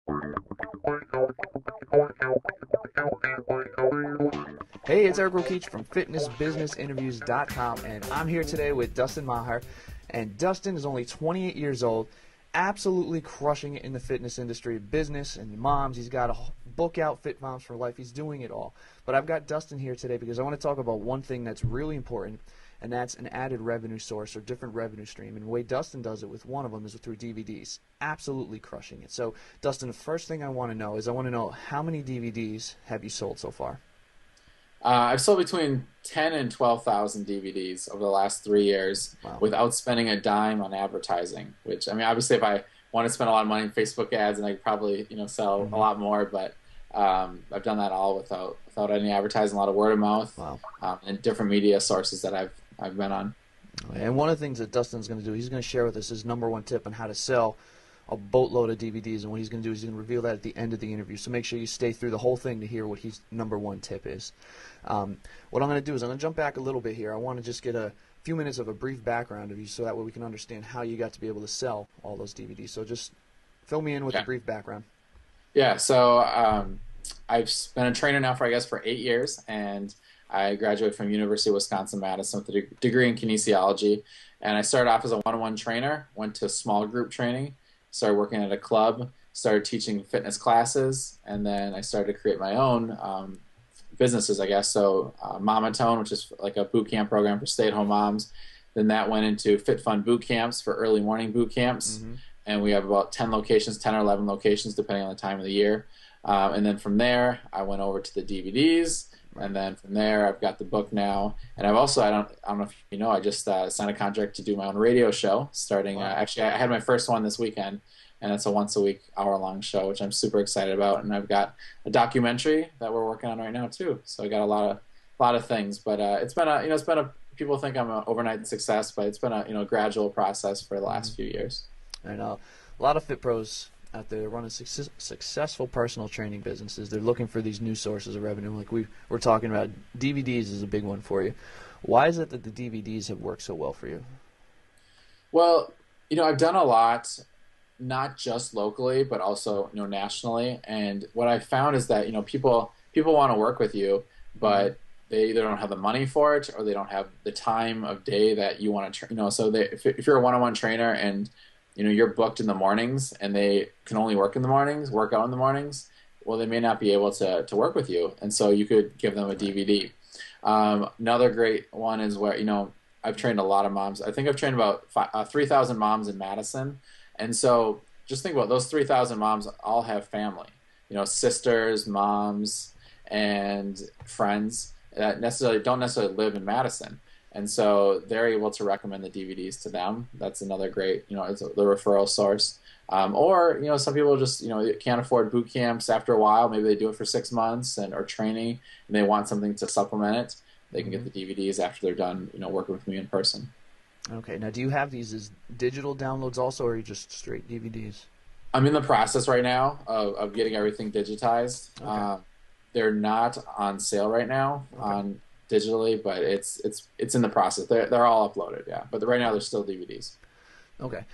Hey, it's Eric Rokeach from FitnessBusinessInterviews.com, and I'm here today with Dustin Maher. And Dustin is only 28 years old, absolutely crushing it in the fitness industry, business, and moms. He's got a book out, Fit Moms for Life. He's doing it all. But I've got Dustin here today because I want to talk about one thing that's really important, and that's an added revenue source or different revenue stream. And the way Dustin does it with one of them is through DVDs. Absolutely crushing it. So, Dustin, the first thing I want to know is how many DVDs have you sold so far? I've sold between 10 and 12,000 DVDs over the last 3 years. Wow. Without spending a dime on advertising, which, I mean, obviously if I want to spend a lot of money in Facebook ads, and I could probably, sell a lot more, but I've done that all without any advertising, a lot of word of mouth. Wow. And different media sources that I've been on. And one of the things that Dustin's going to do, he's going to share with us his number one tip on how to sell a boatload of DVDs, and what he's going to do is he's going to reveal that at the end of the interview. So make sure you stay through the whole thing to hear what his number one tip is. What I'm going to do is I'm going to jump back a little bit here. I want to just get a few minutes of a brief background of you so that way we can understand how you got to be able to sell all those DVDs. So just fill me in with a brief background. Yeah, so I've been a trainer now for 8 years, and I graduated from University of Wisconsin-Madison with a degree in kinesiology. And I started off as a one-on-one trainer, went to small group training, started working at a club, started teaching fitness classes, and then I started to create my own businesses, I guess. So Mamatone, which is like a boot camp program for stay-at-home moms. Then that went into Fit Fun boot camps for early morning boot camps. And we have about 10 locations, 10 or 11 locations, depending on the time of the year. And then from there, I went over to the DVDs. And then from there, I've got the book now. And I've also, I don't know if you know, I just signed a contract to do my own radio show starting. Actually, I had my first one this weekend, and it's a once-a-week, hour-long show, which I'm super excited about. And I've got a documentary that we're working on right now too. So I got a lot of things. But it's been a people think I'm an overnight success, but it's been a gradual process for the last few years. And a lot of fit pros out there running successful personal training businesses. They're looking for these new sources of revenue. Like we're talking about, DVDs is a big one for you. Why is it that the DVDs have worked so well for you? Well, I've done a lot, not just locally, but also nationally. And what I found is that people want to work with you, but they either don't have the money for it, or they don't have the time of day that you want to. So if you're a one-on-one trainer and you're booked in the mornings, and they can only work out in the mornings, well, they may not be able to work with you. And so you could give them a DVD. Another great one is where, I've trained a lot of moms. I think I've trained about 3,000 moms in Madison. And so just think about those 3,000 moms all have family, sisters, moms, and friends that don't necessarily live in Madison. And so they're able to recommend the DVDs to them. That's another great, it's the referral source. Or, some people just, can't afford boot camps after a while. Maybe they do it for 6 months or training, and they want something to supplement it. They can get the DVDs after they're done, working with me in person. Okay. Now, do you have these as digital downloads also, or are you just straight DVDs? I'm in the process right now of getting everything digitized. Okay. They're not on sale right now digitally, but it's in the process. They're all uploaded, yeah. But right now they're still DVDs. Okay.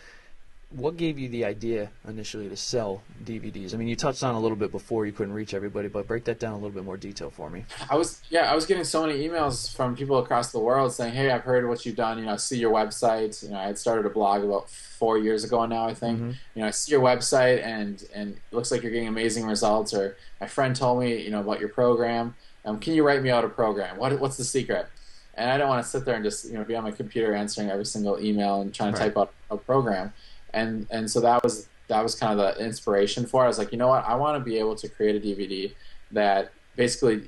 What gave you the idea initially to sell DVDs? I mean, you touched on a little bit before, you couldn't reach everybody, but break that down a little bit more detail for me. I was getting so many emails from people across the world saying, "Hey, I've heard what you've done. I see your website. I had started a blog about 4 years ago now, I think. I see your website and it looks like you're getting amazing results. Or my friend told me, about your program. Can you write me out a program? What's the secret?" And I don't want to sit there and just be on my computer answering every single email and trying to type out a program. And so that was kind of the inspiration for it. I was like, you know what? I want to be able to create a DVD that basically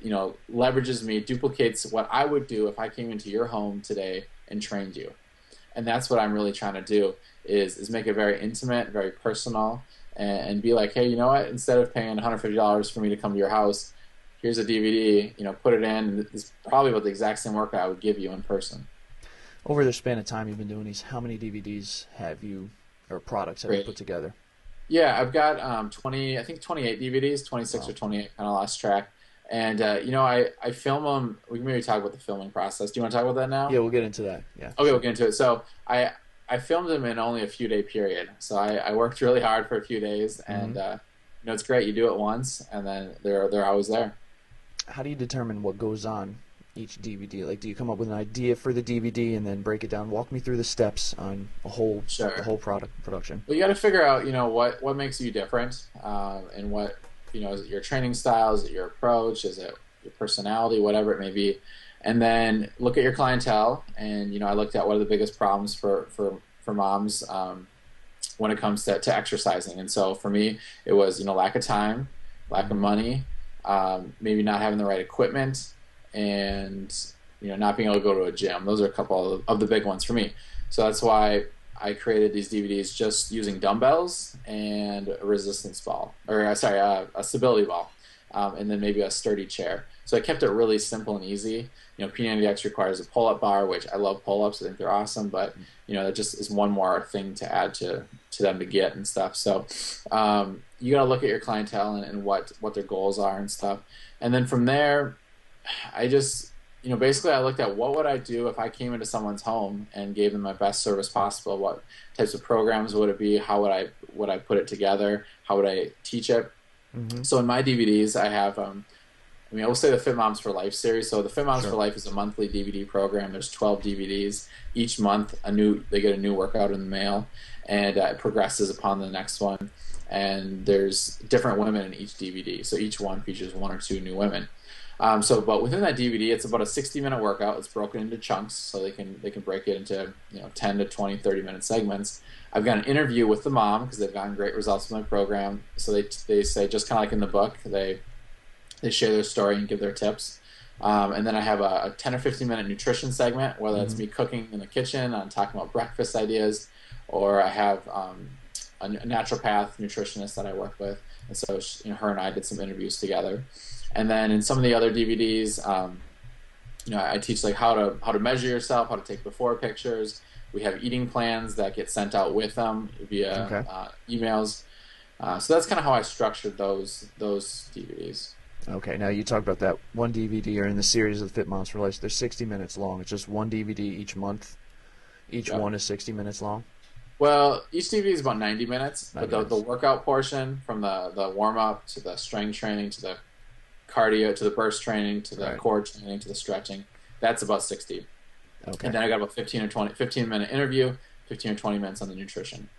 leverages me, duplicates what I would do if I came into your home today and trained you. And that's what I'm really trying to do is make it very intimate, very personal, and be like, hey, you know what? Instead of paying $150 for me to come to your house, here's a DVD, put it in, and it's probably about the exact same work I would give you in person. Over the span of time you've been doing these, how many DVDs or products have you put together? Yeah, I've got 28 DVDs, 26 or 28, kind of lost track. And, I film them. We can maybe talk about the filming process. Do you want to talk about that now? Yeah, we'll get into that. Yeah. Okay, we'll get into it. So I filmed them in only a few-day period. So I worked really hard for a few days, and it's great. You do it once, and then they're always there. How do you determine what goes on each DVD? Like, do you come up with an idea for the DVD and then break it down? Walk me through the steps on the Sure. whole product production. Well, you got to figure out, what makes you different, and what, is it your training style, is it your approach, is it your personality, whatever it may be, and then look at your clientele. And I looked at what are the biggest problems for moms, when it comes to exercising. And so for me, it was lack of time, lack of money, maybe not having the right equipment, and not being able to go to a gym. Those are a couple of the big ones for me. So that's why I created these DVDs just using dumbbells and a resistance ball, or sorry, a stability ball, and then maybe a sturdy chair. So I kept it really simple and easy. P90X requires a pull-up bar, which I love pull-ups. I think they're awesome, but that just is one more thing to add to them to get and stuff. So you got to look at your clientele and what their goals are and stuff, and then from there, I just basically I looked at what would I do if I came into someone's home and gave them my best service possible. What types of programs would it be? How would I put it together? How would I teach it? Mm-hmm. So in my DVDs, I have I will say the Fit Moms for Life series. So the Fit Moms for Life is a monthly DVD program. There's 12 DVDs. Each month, they get a new workout in the mail, and it progresses upon the next one. And there's different women in each DVD. So each one features one or two new women. But within that DVD, it's about a 60-minute workout. It's broken into chunks, so they can break it into 10 to 20, 30-minute segments. I've got an interview with the mom because they've gotten great results with my program. So they say, just kind of like in the book, they share their story and give their tips. And then I have a 10 or 15-minute nutrition segment, whether that's me cooking in the kitchen, I'm talking about breakfast ideas, or I have a naturopath nutritionist that I work with, and so her and I did some interviews together. And then in some of the other DVDs, I teach like how to measure yourself, how to take before pictures. We have eating plans that get sent out with them via emails. So that's kind of how I structured those DVDs. Okay, now you talk about that one DVD or in the series of Fit Moms for Life. They're 60 minutes long. It's just one DVD each month. Each one is 60 minutes long. Well, each DVD is about 90 minutes, but the workout portion, from the warm-up to the strength training to the cardio to the burst training to the core training to the stretching, that's about 60. Okay. And then I got about 15-minute interview, 15 or 20 minutes on the nutrition.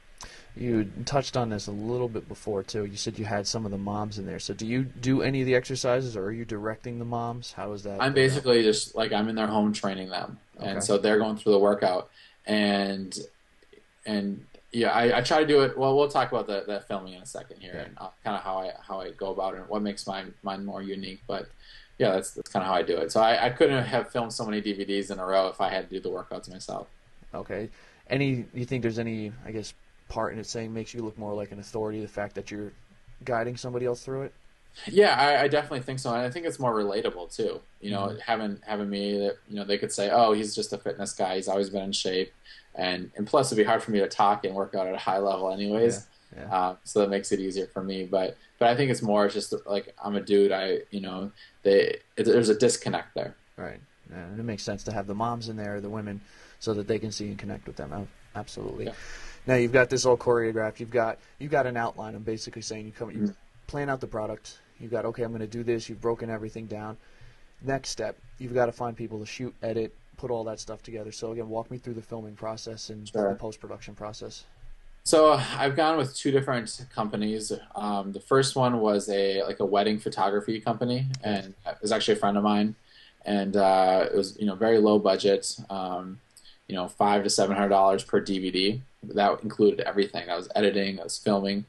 You touched on this a little bit before, too. You said you had some of the moms in there. So do you do any of the exercises, or are you directing the moms? How is that? I'm basically just like I'm in their home training them. And so they're going through the workout. And yeah, I try to do it. Well, we'll talk about that filming in a second here, and kind of how I go about it and what makes mine more unique. But yeah, that's kind of how I do it. So I couldn't have filmed so many DVDs in a row if I had to do the workouts myself. Okay. You think there's any, I guess, part in it saying makes you look more like an authority, the fact that you're guiding somebody else through it? Yeah, I definitely think so, and I think it's more relatable too. Having me that they could say, oh, he's just a fitness guy. He's always been in shape, and plus it'd be hard for me to talk and work out at a high level, anyways. Yeah. So that makes it easier for me. But I think it's more just like I'm a dude. There's a disconnect there. Right, and it makes sense to have the moms in there, the women, so that they can see and connect with them. Absolutely. Yeah. Now you've got this all choreographed. You've got an outline. I'm basically saying you plan out the product. You've got, okay, I'm going to do this. You've broken everything down. Next step, you've got to find people to shoot, edit, put all that stuff together. So again, walk me through the filming process and the post-production process. So I've gone with two different companies. The first one was a wedding photography company, and it was actually a friend of mine. And it was very low budget, $500 to $700 per DVD. That included everything. That was editing, that was filming,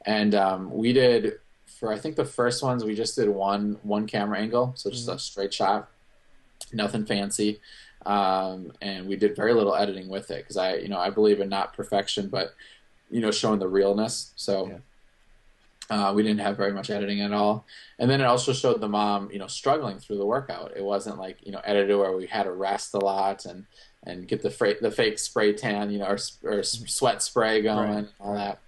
and we did. For I think the first ones, we just did one camera angle, so just a straight shot, nothing fancy, and we did very little editing with it because I believe in not perfection, but showing the realness. So we didn't have very much editing at all, and then it also showed the mom struggling through the workout. It wasn't like edited where we had to rest a lot and get the fake spray tan, or sweat spray going, all that,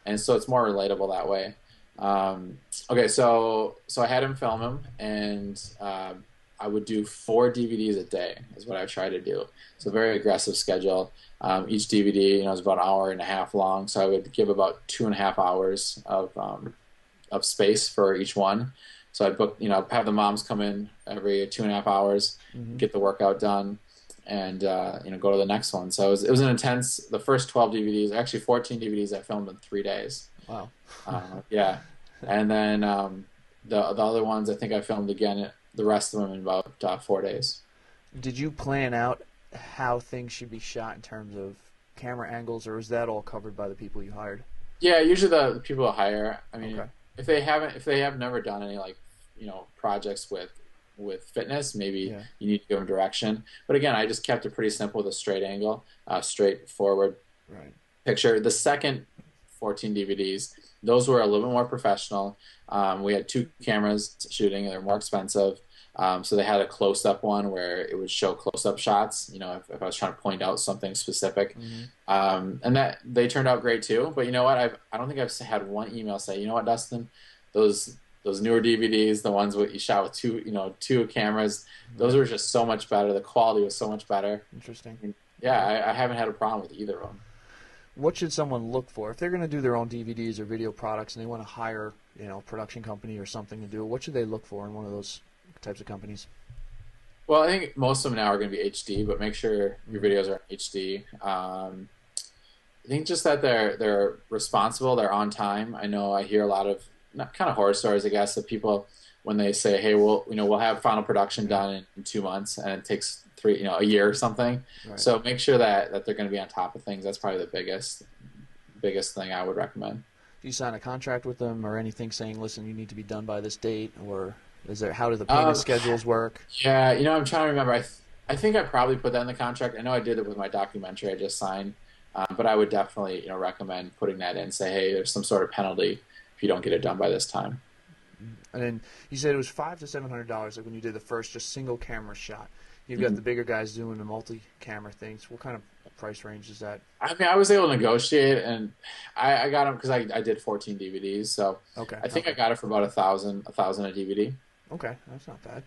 and so it's more relatable that way. Okay, so I had him film them, and I would do 4 DVDs a day is what I try to do. So a very aggressive schedule. Each DVD, is about an hour and a half long, so I would give about 2.5 hours of of space for each one. So I'd book, have the moms come in every 2.5 hours, get the workout done, and go to the next one. So it was an intense. The first 12 DVDs, actually 14 DVDs, I filmed in 3 days. Wow. Yeah, and then the other ones I think I filmed again. The rest of them in about 4 days. Did you plan out how things should be shot in terms of camera angles, or is that all covered by the people you hired? Yeah, usually the people I hire. I mean, Okay. if they have never done any projects with fitness, maybe Yeah. you need to give them direction. But again, I just kept it pretty simple with a straight angle, straightforward Right. picture. The second 14 DVDs, those were a little bit more professional. We had 2 cameras shooting, and they're more expensive. So they had a close-up one where it would show close-up shots, if I was trying to point out something specific. And that they turned out great too. But you know what? I don't think I've had one email say, you know what, Dustin, those newer DVDs, the ones you shot with two cameras, those were just so much better. The quality was so much better. Interesting. Yeah, I haven't had a problem with either of them. What should someone look for if they're going to do their own DVDs or video products and they want to hire, a production company or something to do it? What should they look for in one of those types of companies? Well, I think most of them now are going to be HD, but make sure your videos are HD. I think just that they're responsible, they're on time. I know I hear a lot of kind of horror stories, I guess, of people when they say, "Hey, we'll have final production done in 2 months," and it takes a year or something. Right. So make sure that they're going to be on top of things. That's probably the biggest thing I would recommend. Do you sign a contract with them or anything saying, "Listen, you need to be done by this date," or how do the payment schedules work? Yeah, I'm trying to remember. I think I probably put that in the contract. I know I did it with my documentary I just signed, but I would definitely recommend putting that in. Say, hey, there's some sort of penalty if you don't get it done by this time. And then you said it was $500 to $700, like when you did the first just single camera shot. You've got the bigger guys doing the multi-camera things. What kind of price range is that? I mean, I was able to negotiate, and I got them because I did 14 DVDs, so Okay. I think I got it for about $1,000 a DVD. Okay, that's not bad.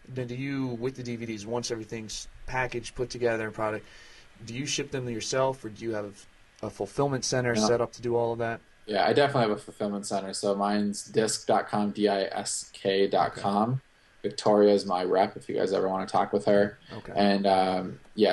Then do you, with the DVDs, once everything's packaged, put together, and product, do you ship them to yourself, or do you have a fulfillment center set up to do all of that? Yeah, I definitely have a fulfillment center. So mine's disc.com, disk.com. Okay. Victoria is my rep if you guys ever want to talk with her. Okay. And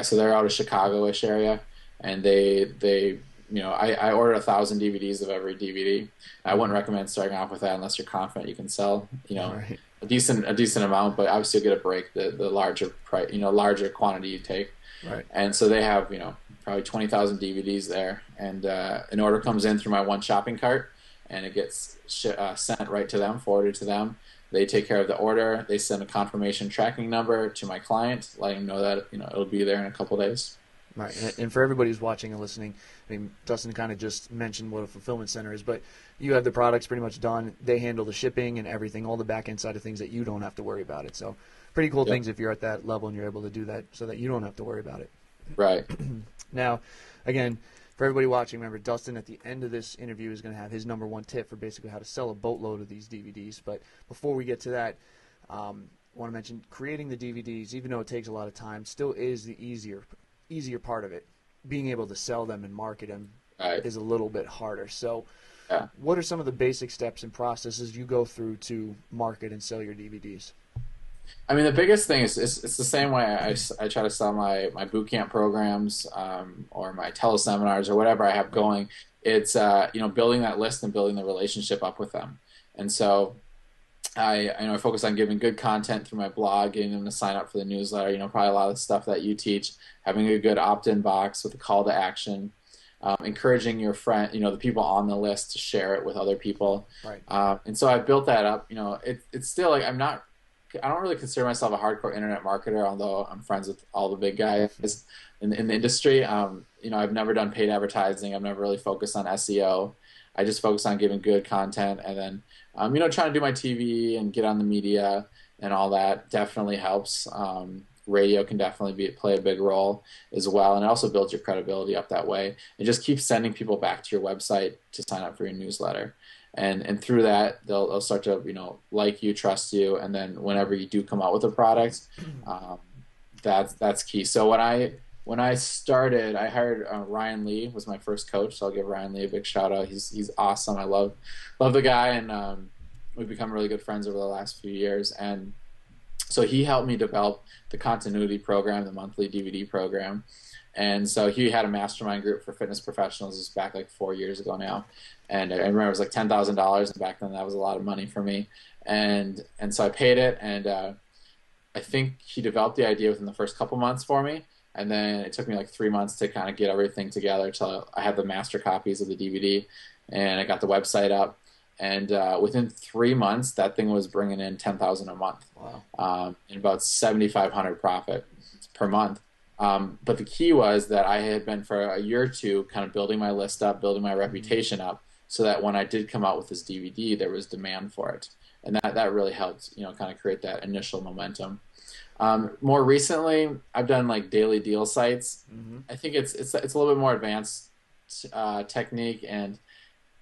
so they're out of Chicago-ish area, and they I ordered 1,000 DVDs of every DVD. I wouldn't recommend starting off with that unless you're confident you can sell Right. a decent amount, but obviously you'll get a break the larger price, larger quantity you take. Right. And so they have probably 20,000 DVDs there, and an order comes in through my one shopping cart, and it gets sent right to them, forwarded to them. They take care of the order. They send a confirmation tracking number to my client, letting them know that it'll be there in a couple days. Right. And for everybody who's watching and listening, I mean, Dustin kind of just mentioned what a fulfillment center is, but you have the products pretty much done. They handle the shipping and everything, all the back end side of things that you don't have to worry about it. So pretty cool things if you're at that level and you're able to do that so that you don't have to worry about it. Right. Now, again, for everybody watching, remember, Dustin at the end of this interview is going to have his #1 tip for basically how to sell a boatload of these DVDs. But before we get to that, I want to mention creating the DVDs, even though it takes a lot of time, still is the easier part of it. Being able to sell them and market them is a little bit harder. So what are some of the basic steps and processes you go through to market and sell your DVDs? I mean, the biggest thing is it's the same way I try to sell my boot camp programs or my teleseminars or whatever I have going. It's building that list and building the relationship up with them. And so I focus on giving good content through my blog, getting them to sign up for the newsletter. Probably a lot of the stuff that you teach, having a good opt-in box with a call to action, encouraging your friend, the people on the list to share it with other people. Right. And so I built that up. It's still like I don't really consider myself a hardcore internet marketer, although I'm friends with all the big guys in the industry. I've never done paid advertising. I've never really focused on SEO. I just focus on giving good content, and then trying to do my TV and get on the media and all that definitely helps. Radio can definitely play a big role as well, and it also builds your credibility up that way. And just keep sending people back to your website to sign up for your newsletter. And through that, they'll start to like you, trust you, and then whenever you do come out with a product, that's key. So when I when I started, I hired Ryan Lee was my first coach. So I'll give Ryan Lee a big shout out. He's awesome. I love the guy, and we've become really good friends over the last few years. And so he helped me develop the continuity program, the monthly DVD program. And so he had a mastermind group for fitness professionals. This was back like 4 years ago now. And I remember it was like $10,000, and back then that was a lot of money for me. And so I paid it, and I think he developed the idea within the first couple months for me. And then it took me like 3 months to kind of get everything together till I had the master copies of the DVD, and I got the website up. And within 3 months, that thing was bringing in $10,000 a month. Wow. And about 7,500 profit per month. But the key was that I had been for a year or two kind of building my list up, building my reputation up, so that when I did come out with this DVD, there was demand for it. And that really helped, kind of create that initial momentum. More recently, I've done like daily deal sites. I think it's a little bit more advanced technique, and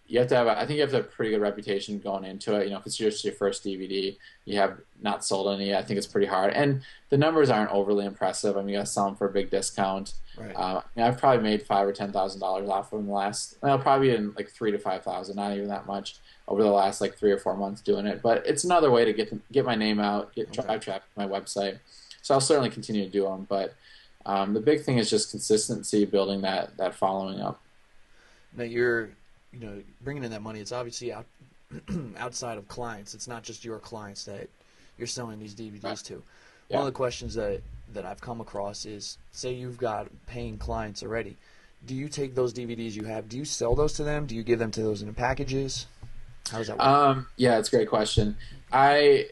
you have to have I think you have to have a pretty good reputation going into it. If it's just your first DVD, you have not sold any. I think it's pretty hard, and the numbers aren't overly impressive. I mean, you got to sell them for a big discount. Right. I've probably made $5,000 or $10,000 off of them probably in like 3,000 to 5,000, not even that much over the last like 3 or 4 months doing it. But it's another way to get my name out, drive traffic to my website. So I'll certainly continue to do them. But the big thing is just consistency, building that following up. Now you're bringing in that money. It's obviously outside of clients. It's not just your clients that you're selling these DVDs to. Yeah. One of the questions that I've come across is, say you've got paying clients already. Do you take those DVDs you have, do you sell those to them? Do you give them to those in packages? How does that work? Yeah, it's a great question. I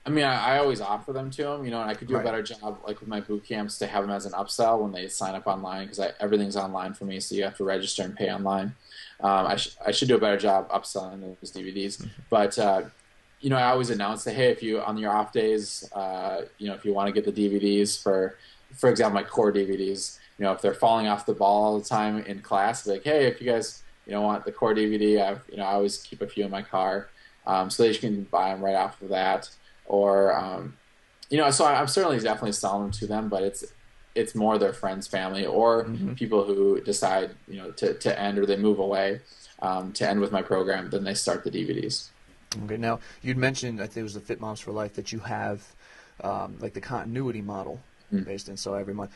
mean, I always offer them to them, and I could do a better job, like with my boot camps, to have them as an upsell when they sign up online, because everything's online for me, so you have to register and pay online. I should do a better job upselling those DVDs, but I always announce that, hey, if you on your off days, if you want to get the DVDs for example, my core DVDs, if they're falling off the ball all the time in class, like, hey, if you guys want the core DVD, I always keep a few in my car, so that you can buy them right off of that. Or, so I'm certainly definitely selling them to them, but it's more their friends, family, or people who decide, to end, or they move away to end with my program, then they start the DVDs. Okay. Now, you'd mentioned, I think it was the Fit Moms for Life, that you have like the continuity model based in, so every month.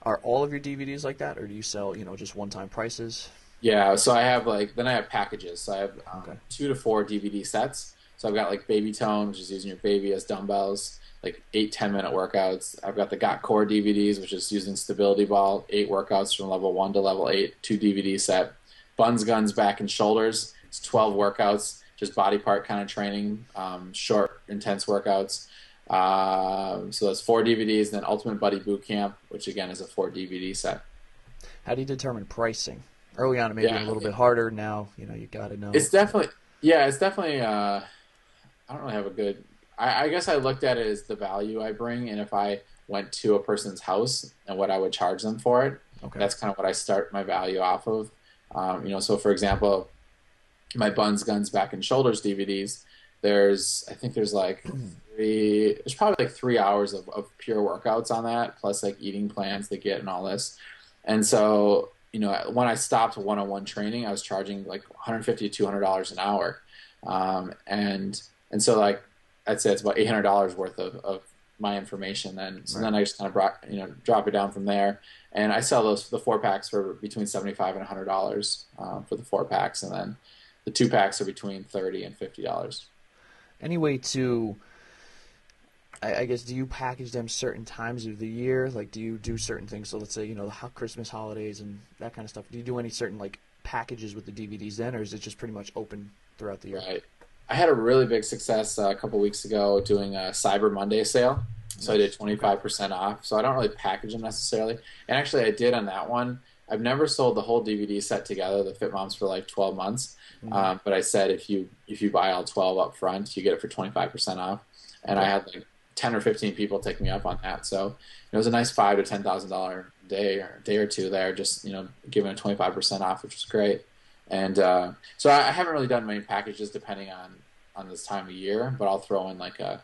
Are all of your DVDs like that, or do you sell, just one-time prices? Yeah, so I have then I have packages. So I have 2 to 4 DVD sets. So I've got like Baby Tone, which is using your baby as dumbbells, like 8-10 minute workouts. I've got the Got Core DVDs, which is using Stability Ball, 8 workouts from level 1 to level 8, 2 DVD set. Buns, Guns, Back, and Shoulders, it's 12 workouts, just body part kind of training, short, intense workouts. So that's 4 DVDs, and then Ultimate Buddy Boot Camp, which again is a 4 DVD set. How do you determine pricing? Early on, it may be a little bit harder. Now, you got to know. It's definitely, I don't really have a good. I guess I looked at it as the value I bring, and if I went to a person's house and what I would charge them for it, that's kind of what I start my value off of. So for example, my Buns, Guns, Back, and Shoulders DVDs, there's probably like 3 hours of pure workouts on that, plus like eating plans they get and all this. And so, when I stopped one-on-one training, I was charging like $150 to $200 an hour. And so like, I'd say it's about $800 worth of my information then. So then I just kind of drop it down from there. And I sell the 4-packs for between $75 and $100 for the 4-packs. And then the 2-packs are between $30 and $50. Any way to, I guess, do you package them certain times of the year? Like, do you do certain things? So let's say, the Christmas holidays and that kind of stuff. Do you do any certain, like, packages with the DVDs then, or is it just pretty much open throughout the year? Right. I had a really big success a couple weeks ago doing a Cyber Monday sale. So I did 25% off. So I don't really package them necessarily. And actually I did on that one. I've never sold the whole DVD set together, the Fit Moms for like 12 months. But I said if you buy all 12 up front, you get it for 25% off. And I had like 10 or 15 people take me up on that. So it was a nice $5,000 to $10,000 day or two there, just giving a 25% off, which was great. And so I haven't really done many packages depending on this time of year, but I'll throw in like a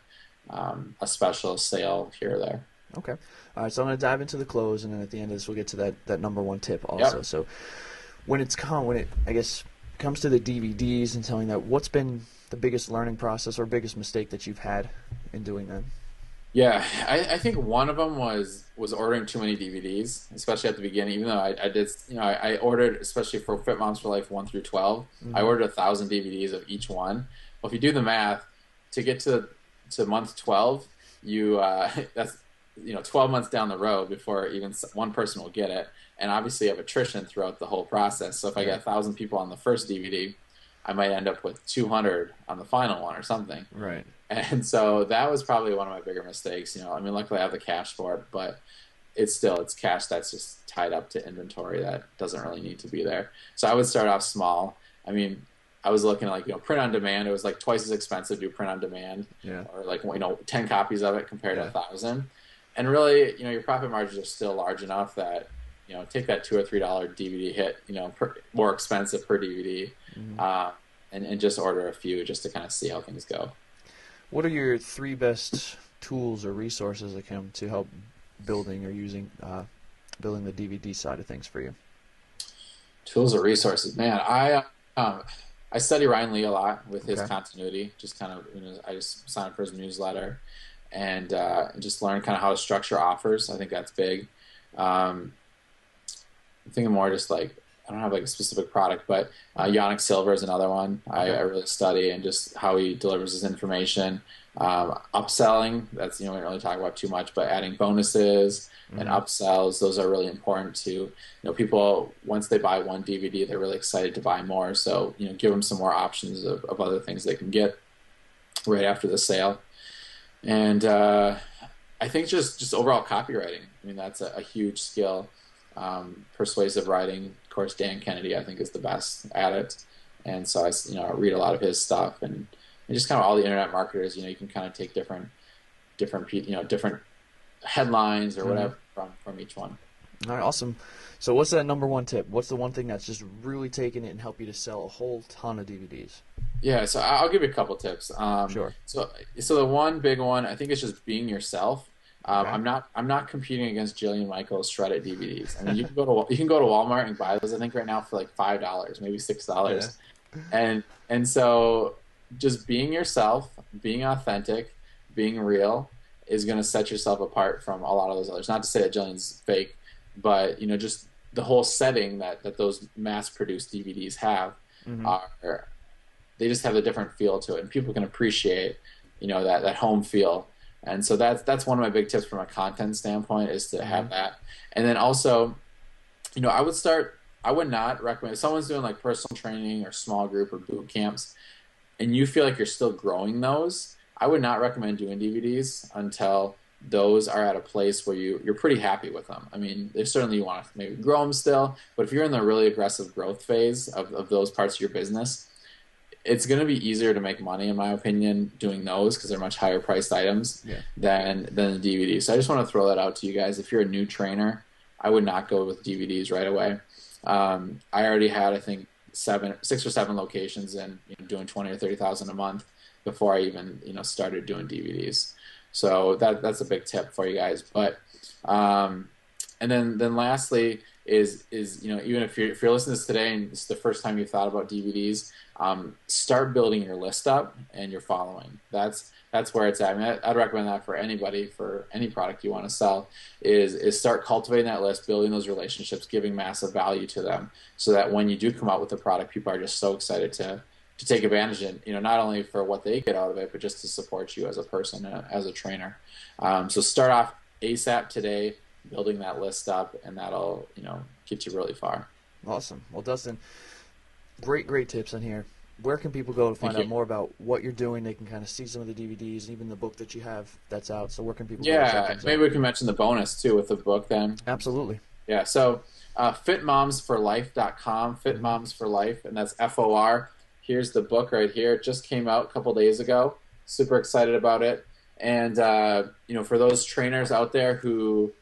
special sale here or there. Okay. All right. So I'm going to dive into the close, and then at the end of this, we'll get to that number one tip also. Yep. So when it I guess comes to the DVDs and telling that, what's been the biggest learning process or biggest mistake that you've had in doing that? Yeah, I think one of them was ordering too many DVDs, especially at the beginning. Even though I did, I ordered, especially for Fit Moms for Life 1 through 12, I Mm-hmm. ordered 1,000 DVDs of each one. Well, if you do the math, to get to month 12, you that's 12 months down the road before even one person will get it, and obviously you have attrition throughout the whole process. So if I Yeah. get 1,000 people on the first DVD, I might end up with 200 on the final one or something. Right. And so that was probably one of my bigger mistakes. I mean, luckily I have the cash for it, but it's cash that's just tied up to inventory that doesn't really need to be there. So I would start off small. I mean, I was looking at print on demand. It was like twice as expensive to do print on demand, Yeah. or 10 copies of it compared to Yeah. 1,000. And really, your profit margins are still large enough that take that $2 or $3 DVD hit, more expensive per DVD, Mm-hmm. and just order a few just to kind of see how things go. What are your three best tools or resources that come to help building or using building the DVD side of things for you? Tools or resources, man. I study Ryan Lee a lot with his Okay. continuity. Just kind of, I just signed up for his newsletter and just learn kind of how to structure offers. I think that's big. I'm thinking more just I don't have a specific product, but Yannick Silver is another one I really study, and just how he delivers his information. Upselling, that's, we don't really talk about too much, but adding bonuses and Mm-hmm. upsells, those are really important to, people, once they buy one DVD, they're really excited to buy more. So, give them some more options of other things they can get right after the sale. And I think just overall copywriting. I mean, that's a huge skill. Persuasive writing, of course, Dan Kennedy, I think, is the best at it. And so I read a lot of his stuff, and just kind of all the internet marketers. You can kind of take different different headlines or Mm-hmm. whatever from each one. All right, awesome. So what's that number one tip? What's the one thing that's just really taken it and helped you to sell a whole ton of DVDs? Yeah, so I'll give you a couple tips. Sure. So the one big one, I think, is just being yourself. Okay. I'm not competing against Jillian Michaels shredded DVDs. I mean, you can go to Walmart and buy those. I think right now for like $5, maybe Yeah. $6, and so just being yourself, being authentic, being real is going to set yourself apart from a lot of those others. Not to say that Jillian's fake, but just the whole setting that those mass-produced DVDs have Mm-hmm. are, they just have a different feel to it, and people can appreciate that home feel. And so that's one of my big tips from a content standpoint, is to Mm-hmm. have that. And then also, I would not recommend, if someone's doing like personal training or small group or boot camps, and you feel like you're still growing those, I would not recommend doing DVDs until those are at a place where you're pretty happy with them. I mean, there's certainly, you want to maybe grow them still, but if you're in the really aggressive growth phase of those parts of your business, it's going to be easier to make money, in my opinion, doing those, because they're much higher priced items Yeah. than the DVD. So I just want to throw that out to you guys. If you're a new trainer, I would not go with DVDs right away. I already had, I think, 6 or 7 locations, and doing 20 or 30,000 a month before I even started doing DVDs. So that's a big tip for you guys. But and then lastly is even if you're listening to this today and it's the first time you thought about DVDs, start building your list up and your following. That's where it's at. I mean, I'd recommend that for anybody, for any product you want to sell, is start cultivating that list, building those relationships, giving massive value to them, so that when you do come out with the product, people are just so excited to take advantage of it, not only for what they get out of it, but just to support you as a person, as a trainer. So start off ASAP today, building that list up, and that'll get you really far. Awesome. Well, Dustin, great tips in here. Where can people go to find Thank out you. more about what you're doing? They can kind of see some of the DVDs and even the book that you have that's out. So where can people go to check Yeah, things maybe out? we can mention the bonus too with the book then. Absolutely. Yeah, so fitmomsforlife.com, Mm-hmm. Fit Moms for Life, and that's FOR. Here's the book right here. It just came out a couple days ago. Super excited about it. And for those trainers out there who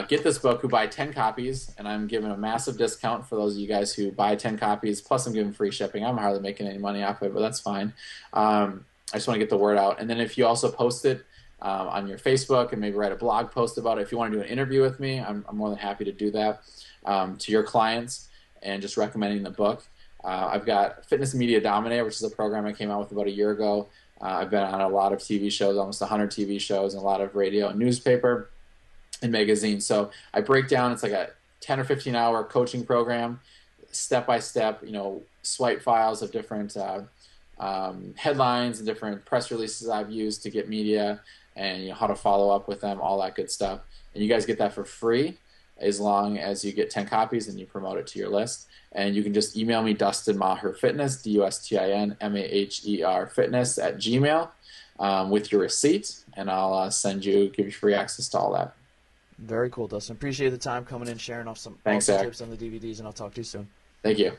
get this book, who buy 10 copies, and I'm giving a massive discount for those of you guys who buy 10 copies, plus I'm giving free shipping. I'm hardly making any money off of it, but that's fine. I just want to get the word out. And then if you also post it on your Facebook and maybe write a blog post about it. If you want to do an interview with me, I'm more than happy to do that to your clients and just recommending the book. I've got Fitness Media Dominator, which is a program I came out with about a year ago. I've been on a lot of TV shows, almost 100 TV shows, and a lot of radio and newspaper and magazines. So I break down, it's like a 10 or 15 hour coaching program, step by step, swipe files of different headlines and different press releases I've used to get media, and how to follow up with them, all that good stuff. And you guys get that for free as long as you get 10 copies and you promote it to your list. And you can just email me, Dustin Maher Fitness, DustinMaher Fitness at Gmail with your receipt, and I'll give you free access to all that. Very cool, Dustin. Appreciate the time coming in, sharing off some awesome tips on the DVDs, and I'll talk to you soon. Thank you.